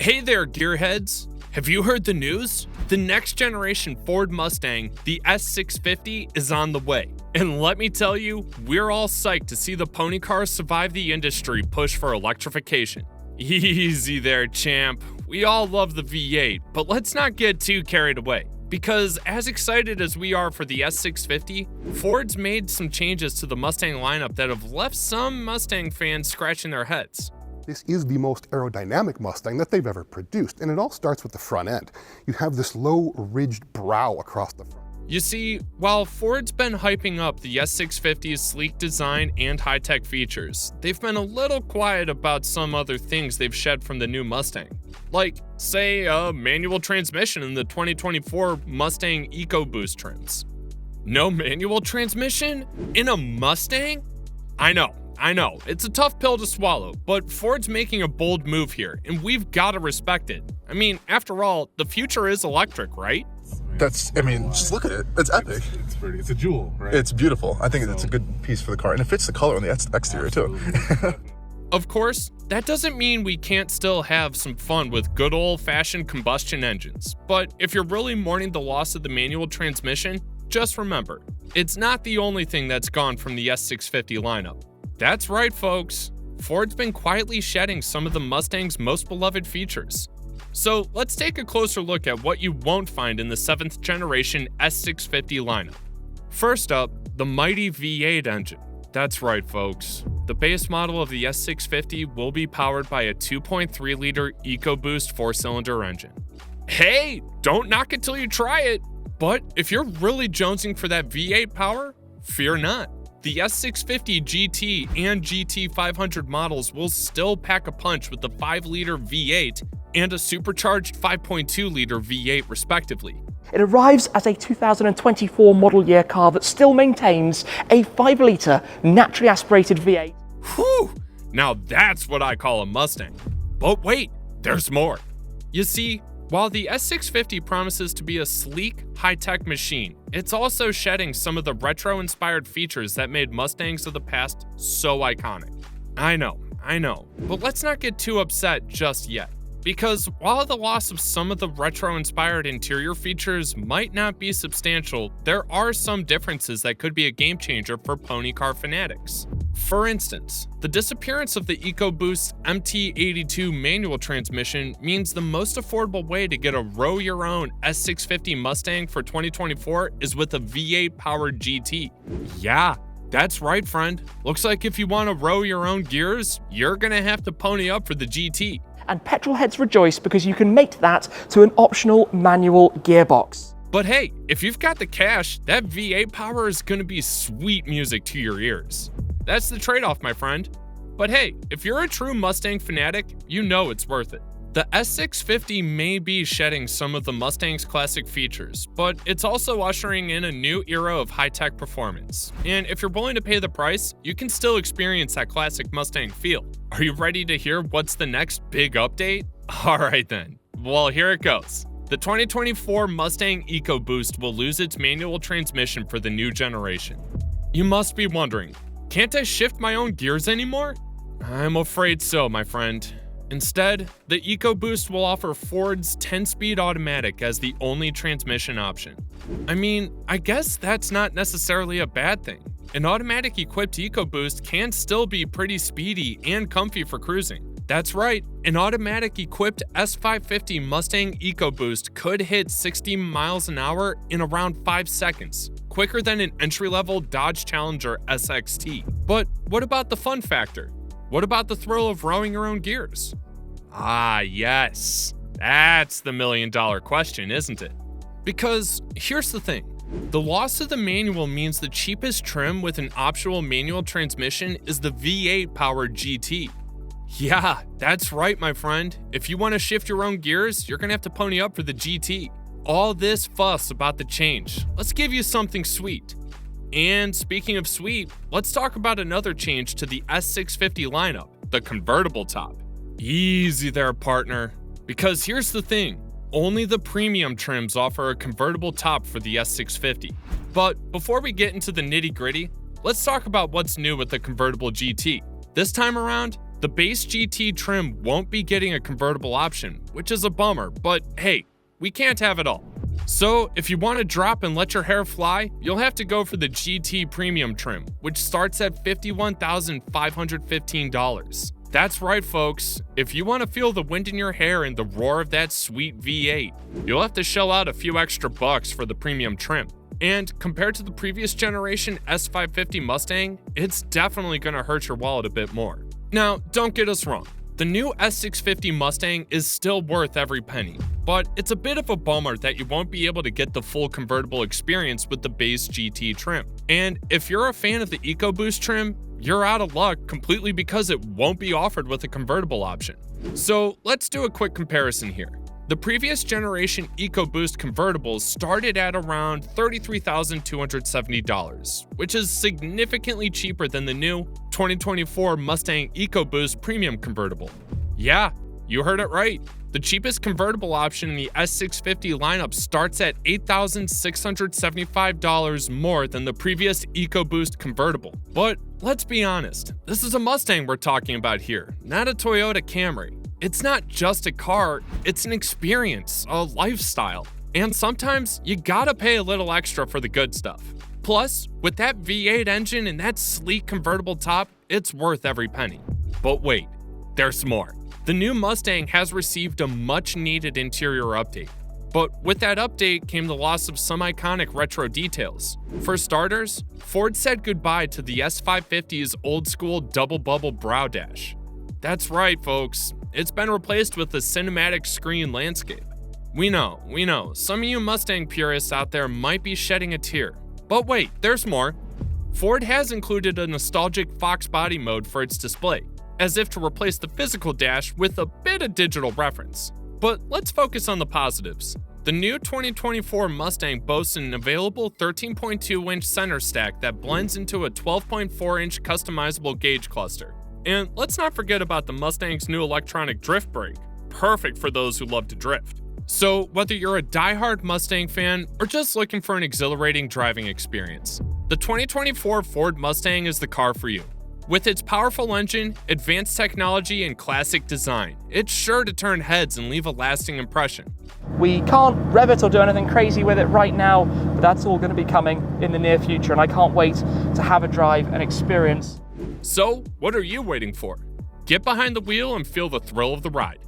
Hey there, gearheads! Have you heard the news? The next generation Ford Mustang, the S650, is on the way. And let me tell you, we're all psyched to see the pony cars survive the industry push for electrification. Easy there, champ. We all love the V8, but let's not get too carried away. Because as excited as we are for the S650, Ford's made some changes to the Mustang lineup that have left some Mustang fans scratching their heads. This is the most aerodynamic Mustang that they've ever produced, and it all starts with the front end. You have this low, ridged brow across the front. You see, while Ford's been hyping up the S650's sleek design and high-tech features, they've been a little quiet about some other things they've shed from the new Mustang. Like, say, a manual transmission in the 2024 Mustang EcoBoost trims. No manual transmission? In a Mustang? I know, it's a tough pill to swallow, but Ford's making a bold move here, and we've got to respect it. I mean, after all, the future is electric, right? Just look at it. It's epic. It's pretty. It's a jewel, right? It's beautiful. I think it's a good piece for the car, and it fits the color on the exterior too. Of course, that doesn't mean we can't still have some fun with good old-fashioned combustion engines. But if you're really mourning the loss of the manual transmission, just remember, it's not the only thing that's gone from the S650 lineup. That's right, folks. Ford's been quietly shedding some of the Mustang's most beloved features. So let's take a closer look at what you won't find in the 7th generation S650 lineup. First up, the mighty V8 engine. That's right, folks. The base model of the S650 will be powered by a 2.3-liter EcoBoost 4-cylinder engine. Hey, don't knock it till you try it! But if you're really jonesing for that V8 power, fear not. The S650 GT and GT500 models will still pack a punch with the 5-liter V8 and a supercharged 5.2-liter V8 respectively. It arrives as a 2024 model year car that still maintains a 5-liter naturally aspirated V8. Whew! Now that's what I call a Mustang. But wait, there's more. You see, while the S650 promises to be a sleek, high-tech machine, it's also shedding some of the retro-inspired features that made Mustangs of the past so iconic. I know, but let's not get too upset just yet. Because while the loss of some of the retro-inspired interior features might not be substantial, there are some differences that could be a game-changer for pony car fanatics. For instance, the disappearance of the EcoBoost MT82 manual transmission means the most affordable way to get a row-your-own S650 Mustang for 2024 is with a V8-powered GT. Yeah, that's right, friend. Looks like if you want to row your own gears, you're gonna have to pony up for the GT. And petrol heads rejoice because you can mate that to an optional manual gearbox. But hey, if you've got the cash, that V8 power is gonna be sweet music to your ears. That's the trade-off, my friend. But hey, if you're a true Mustang fanatic, you know it's worth it. The S650 may be shedding some of the Mustang's classic features, but it's also ushering in a new era of high-tech performance. And if you're willing to pay the price, you can still experience that classic Mustang feel. Are you ready to hear what's the next big update? Alright then, well here it goes. The 2024 Mustang EcoBoost will lose its manual transmission for the new generation. You must be wondering, can't I shift my own gears anymore? I'm afraid so, my friend. Instead, the EcoBoost will offer Ford's 10-speed automatic as the only transmission option. I mean, I guess that's not necessarily a bad thing. An automatic-equipped EcoBoost can still be pretty speedy and comfy for cruising. That's right, an automatic-equipped S550 Mustang EcoBoost could hit 60 miles an hour in around 5 seconds, quicker than an entry-level Dodge Challenger SXT. But what about the fun factor? What about the thrill of rowing your own gears? Ah, yes. That's the million-dollar question, isn't it? Because here's the thing. The loss of the manual means the cheapest trim with an optional manual transmission is the V8-powered GT. Yeah, that's right, my friend. If you want to shift your own gears, you're going to have to pony up for the GT. All this fuss about the change. Let's give you something sweet. And speaking of sweet, let's talk about another change to the S650 lineup, the convertible top. Easy there, partner. Because here's the thing, only the premium trims offer a convertible top for the S650. But before we get into the nitty-gritty, let's talk about what's new with the convertible GT. This time around, The base GT trim won't be getting a convertible option, which is a bummer, but hey, we can't have it all. So if you want to drop and let your hair fly, you'll have to go for the GT Premium trim, which starts at $51,515. That's right, folks. If you want to feel the wind in your hair and the roar of that sweet V8, you'll have to shell out a few extra bucks for the premium trim. And compared to the previous generation S550 Mustang, it's definitely going to hurt your wallet a bit more. Now, don't get us wrong. The new S650 Mustang is still worth every penny, but it's a bit of a bummer that you won't be able to get the full convertible experience with the base GT trim. And if you're a fan of the EcoBoost trim, you're out of luck completely because it won't be offered with a convertible option. So let's do a quick comparison here. The previous generation EcoBoost convertibles started at around $33,270, which is significantly cheaper than the new 2024 Mustang EcoBoost Premium convertible. Yeah, you heard it right. The cheapest convertible option in the S650 lineup starts at $8,675 more than the previous EcoBoost convertible. But let's be honest, this is a Mustang we're talking about here, not a Toyota Camry. It's not just a car, it's an experience, a lifestyle. And sometimes you gotta pay a little extra for the good stuff. Plus, with that V8 engine and that sleek convertible top, it's worth every penny. But wait, there's more. The new Mustang has received a much-needed interior update. But with that update came the loss of some iconic retro details. For starters, Ford said goodbye to the S550's old-school double-bubble brow dash. That's right, folks. It's been replaced with a cinematic screen landscape. We know, some of you Mustang purists out there might be shedding a tear. But wait, there's more. Ford has included a nostalgic Fox body mode for its display, as if to replace the physical dash with a bit of digital reference. But let's focus on the positives. The new 2024 Mustang boasts an available 13.2-inch center stack that blends into a 12.4-inch customizable gauge cluster. And let's not forget about the Mustang's new electronic drift brake, perfect for those who love to drift. So whether you're a diehard Mustang fan or just looking for an exhilarating driving experience, the 2024 Ford Mustang is the car for you. With its powerful engine, advanced technology, and classic design, it's sure to turn heads and leave a lasting impression. We can't rev it or do anything crazy with it right now, but that's all going to be coming in the near future, and I can't wait to have a drive and experience. So, what are you waiting for? Get behind the wheel and feel the thrill of the ride.